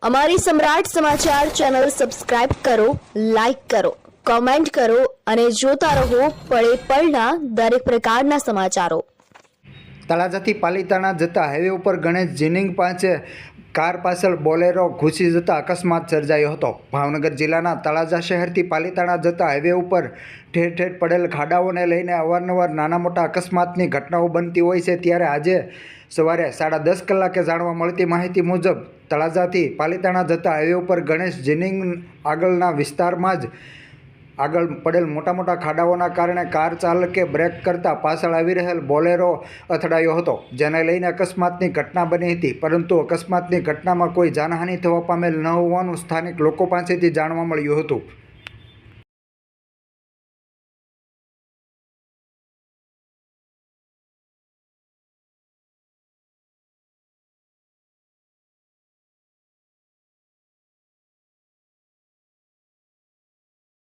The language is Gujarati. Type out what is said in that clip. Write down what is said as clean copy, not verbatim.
અમારી સમ્રાટ સમાચાર ચેનલ સબસ્ક્રાઇબ કરો, લાઈક કરો, કોમેન્ટ કરો અને જોતા રહો પળે પળના દરેક પ્રકારના સમાચારો। તળાજાથી પાલીતાણા જતા હાઈવે ઉપર ગણેશ જીનિંગ પાસે કાર પાછળ બોલેરો ઘૂસી જતા અકસ્માત સર્જાયો હતો। ભાવનગર જિલ્લાના તળાજા શહેરથી પાલીતાણા જતા હાઈવે ઉપર ઠેર ઠેર પડેલ ખાડાઓને લઈને અવારનવાર નાના મોટા અકસ્માતની ઘટનાઓ બનતી હોય છે। ત્યારે આજે સવારે 10:30 કલાકે જાણવા મળતી માહિતી મુજબ તળાજાથી પાલીતાણા જતા હાઈવે ઉપર ગણેશ જીનિંગ આગળના વિસ્તારમાં જ આગળ પડેલ મોટા ખાડાઓના કારણે કાર ચાલકે બ્રેક કરતા પાછળ આવી રહેલ બોલેરો અથડાયો હતો, જેને લઈને અકસ્માતની ઘટના બની હતી। પરંતુ અકસ્માતની ઘટનામાં કોઈ જાનહાનિ થવા પામેલ ન હોવાનું સ્થાનિક લોકો પાસેથી જાણવા મળ્યું હતું।